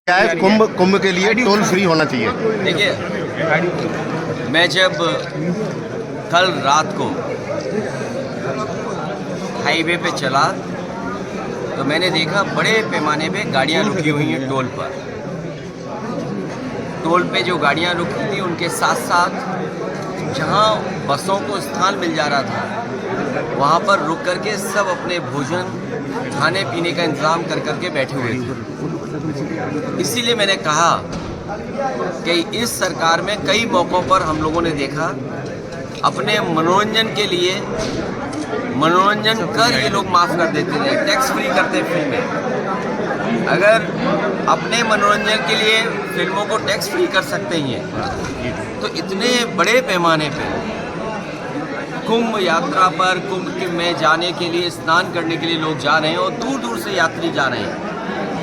क्या है कुंभ के लिए टोल फ्री होना चाहिए। देखिए, मैं जब कल रात को हाईवे पे चला तो मैंने देखा बड़े पैमाने पे गाड़ियां रुकी हुई हैं टोल पर। टोल पे जो गाड़ियां रुकी थी उनके साथ साथ जहां बसों को स्थान मिल जा रहा था वहां पर रुक करके सब अपने भोजन खाने पीने का इंतज़ाम कर करके बैठे हुए थे। इसीलिए मैंने कहा कि इस सरकार में कई मौक़ों पर हम लोगों ने देखा अपने मनोरंजन के लिए मनोरंजन कर ये लोग माफ़ कर देते थे, टैक्स फ्री करते फिल्में। अगर अपने मनोरंजन के लिए फिल्मों को टैक्स फ्री कर सकते ही हैं तो इतने बड़े पैमाने पे कुंभ यात्रा पर कुंभ में जाने के लिए स्नान करने के लिए लोग जा रहे हैं और दूर दूर से यात्री जा रहे हैं।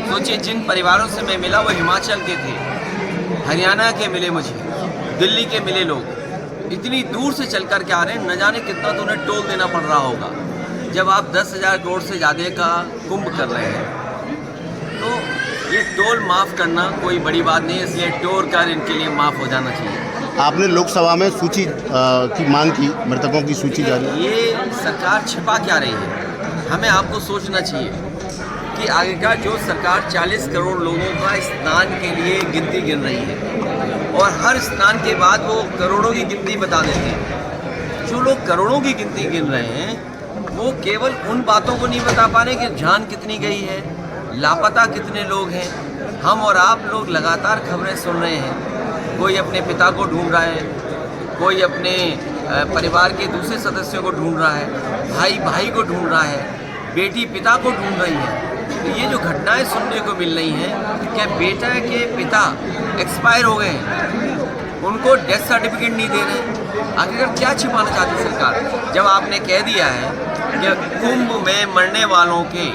सोचिए, जिन परिवारों से मैं मिला वो हिमाचल के थे, हरियाणा के मिले, मुझे दिल्ली के मिले। लोग इतनी दूर से चल कर के आ रहे हैं, न जाने कितना तो उन्हें टोल देना पड़ रहा होगा। जब आप 10,000 करोड़ से ज़्यादा का कुंभ कर रहे हैं तो ये टोल माफ़ करना कोई बड़ी बात नहीं है, इसलिए टोल कर इनके लिए माफ़ हो जाना चाहिए। आपने लोकसभा में सूची की मांग की, मृतकों की सूची जारी। ये सरकार छिपा क्या रही है? हमें आपको सोचना चाहिए कि आगे जो सरकार 40 करोड़ लोगों का स्नान के लिए गिनती गिन रही है और हर स्नान के बाद वो करोड़ों की गिनती बता देते हैं। जो लोग करोड़ों की गिनती गिन रहे हैं वो केवल उन बातों को नहीं बता पा रहे कि जान कितनी गई है, लापता कितने लोग हैं। हम और आप लोग लगातार खबरें सुन रहे हैं, कोई अपने पिता को ढूंढ रहा है, कोई अपने परिवार के दूसरे सदस्यों को ढूंढ रहा है, भाई भाई को ढूंढ रहा है, बेटी पिता को ढूंढ रही है। तो ये जो घटनाएं सुनने को मिल रही हैं कि बेटा के पिता एक्सपायर हो गए हैं, उनको डेथ सर्टिफिकेट नहीं दे रहे। आखिर क्या छिपाना चाहती सरकार? जब आपने कह दिया है कि कुंभ में मरने वालों के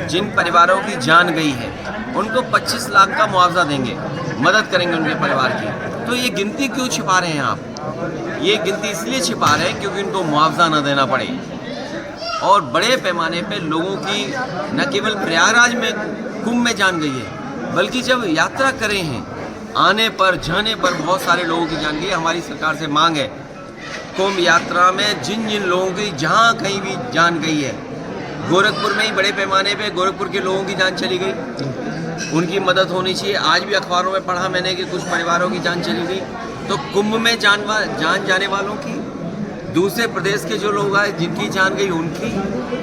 जिन परिवारों की जान गई है उनको 25 लाख का मुआवजा देंगे, मदद करेंगे उनके परिवार की, तो ये गिनती क्यों छिपा रहे हैं आप? ये गिनती इसलिए छिपा रहे हैं क्योंकि उनको मुआवजा न देना पड़े। और बड़े पैमाने पे लोगों की न केवल प्रयागराज में कुंभ में जान गई है, बल्कि जब यात्रा करें हैं आने पर जाने पर बहुत सारे लोगों की जान गई। हमारी सरकार से मांग है कुंभ यात्रा में जिन जिन लोगों की जहाँ कहीं भी जान गई है, गोरखपुर में ही बड़े पैमाने पे गोरखपुर के लोगों की जान चली गई, उनकी मदद होनी चाहिए। आज भी अखबारों में पढ़ा मैंने कि कुछ परिवारों की जान चली गई। तो कुंभ में जान जाने वालों की, दूसरे प्रदेश के जो लोग आए जिनकी जान गई उनकी,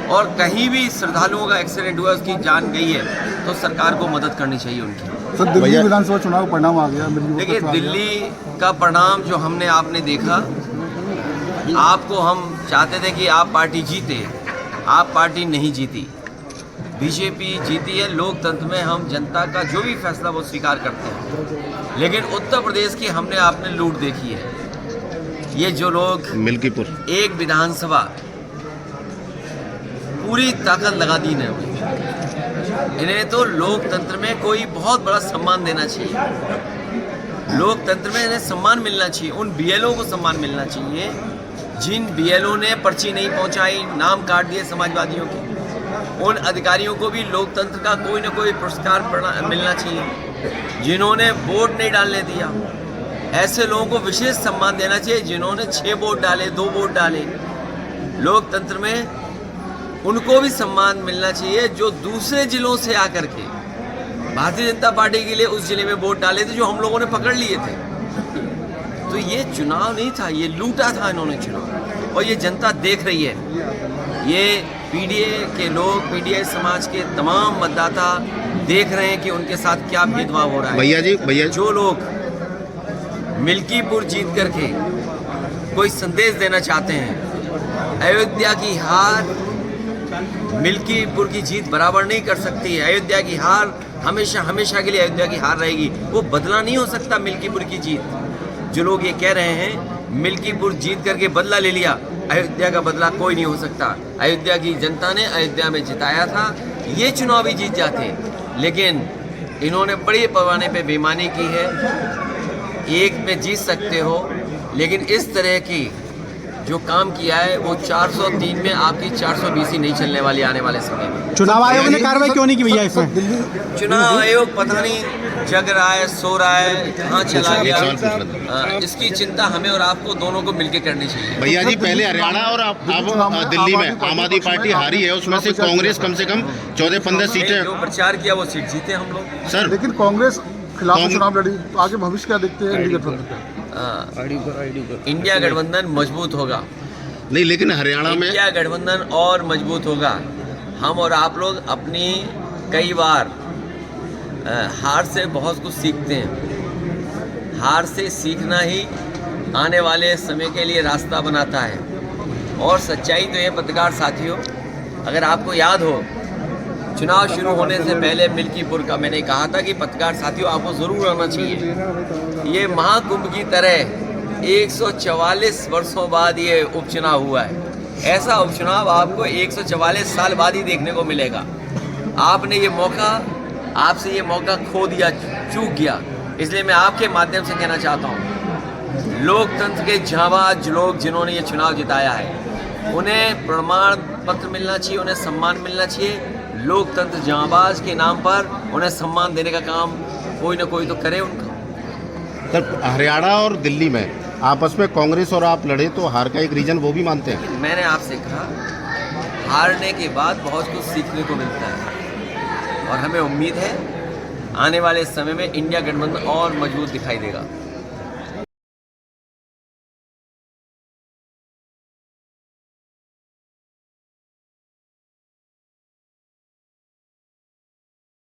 और कहीं भी श्रद्धालुओं का एक्सीडेंट हुआ उसकी जान गई है तो सरकार को मदद करनी चाहिए उनकी। सर, दिल्ली विधानसभा चुनाव परिणाम आ गया। देखिए, दिल्ली का परिणाम जो हमने आपने देखा, आपको हम चाहते थे कि आप पार्टी जीते, आप पार्टी नहीं जीती, बीजेपी जीती है। लोकतंत्र में हम जनता का जो भी फैसला वो स्वीकार करते हैं, लेकिन उत्तर प्रदेश की हमने आपने लूट देखी है। ये जो लोग मिल्कीपुर एक विधानसभा पूरी ताकत लगा दी ने, इन्हें तो लोकतंत्र में कोई बहुत बड़ा सम्मान देना चाहिए। लोकतंत्र में इन्हें सम्मान मिलना चाहिए, उन बीएलओ को सम्मान मिलना चाहिए जिन बीएलओ ने पर्ची नहीं पहुंचाई, नाम काट दिए समाजवादियों के। उन अधिकारियों को भी लोकतंत्र का कोई ना कोई पुरस्कार मिलना चाहिए जिन्होंने वोट नहीं डालने दिया। ऐसे लोगों को विशेष सम्मान देना चाहिए जिन्होंने 6 वोट डाले, 2 वोट डाले। लोकतंत्र में उनको भी सम्मान मिलना चाहिए जो दूसरे जिलों से आकर के भारतीय जनता पार्टी के लिए उस जिले में वोट डाले थे जो हम लोगों ने पकड़ लिए थे। तो ये चुनाव नहीं था, ये लूटा था इन्होंने चुनाव, और ये जनता देख रही है। ये पीडीए के लोग, पीडीए समाज के तमाम मतदाता देख रहे हैं कि उनके साथ क्या भेदभाव हो रहा है। भैया जो लोग मिल्कीपुर जीत करके कोई संदेश देना चाहते हैं, अयोध्या की हार मिल्कीपुर की जीत बराबर नहीं कर सकती है। अयोध्या की हार हमेशा हमेशा के लिए अयोध्या की हार रहेगी, वो बदला नहीं हो सकता मिल्कीपुर की जीत। जो लोग ये कह रहे हैं मिल्कीपुर जीत करके बदला ले लिया, अयोध्या का बदला कोई नहीं हो सकता। अयोध्या की जनता ने अयोध्या में जिताया था, ये चुनाव भी जीत जाते, लेकिन इन्होंने बड़े पैमाने पे बेईमानी की है। एक में जीत सकते हो, लेकिन इस तरह की जो काम किया है वो 403 में आपकी 420 ही नहीं चलने वाली आने वाले समय में। चुनाव आयोग ने कार्रवाई क्यों नहीं की भैया इसमें? दिल्ली चुनाव आयोग पता नहीं जग रहा है, सो रहा है, कहाँ चला गया। इसकी चिंता हमें और आपको दोनों को मिलकर करनी चाहिए। भैया जी, पहले हरियाणा और अब दिल्ली में आम आदमी पार्टी हारी है, उसमें से कांग्रेस कम से कम 14-15 सीटें जो प्रचार किया वो सीट जीते हम लोग। सर। लेकिन कांग्रेस खिलाफ चुनाव लड़ी, तो आगे भविष्य क्या देखते हैं इंडिया गठबंधन? इंडिया गठबंधन मजबूत होगा, नहीं, लेकिन हरियाणा में इंडिया गठबंधन और मजबूत होगा। हम और आप लोग अपनी कई बार हार से बहुत कुछ सीखते हैं। हार से सीखना ही आने वाले समय के लिए रास्ता बनाता है। और सच्चाई तो ये पत्रकार साथियों, अगर आपको याद हो, चुनाव शुरू होने से पहले मिल्कीपुर का मैंने कहा था कि पत्रकार साथियों आपको ज़रूर आना चाहिए। ये महाकुंभ की तरह 144 वर्षों बाद ये उपचुनाव हुआ है। ऐसा उपचुनाव आपको 144 साल बाद ही देखने को मिलेगा। आपने ये मौका, आपसे ये मौका खो दिया, चूक गया। इसलिए मैं आपके माध्यम से कहना चाहता हूँ, लोकतंत्र के जांबाज लोग जिन्होंने ये चुनाव जिताया है, उन्हें प्रमाण पत्र मिलना चाहिए, उन्हें सम्मान मिलना चाहिए। लोकतंत्र जांबाज के नाम पर उन्हें सम्मान देने का काम कोई ना कोई तो करे उनका। सर, हरियाणा और दिल्ली में आपस में कांग्रेस और आप लड़े तो हार का एक रीजन वो भी मानते हैं। मैंने आपसे कहा, हारने के बाद बहुत कुछ सीखने को मिलता है और हमें उम्मीद है आने वाले समय में इंडिया गठबंधन और मजबूत दिखाई देगा।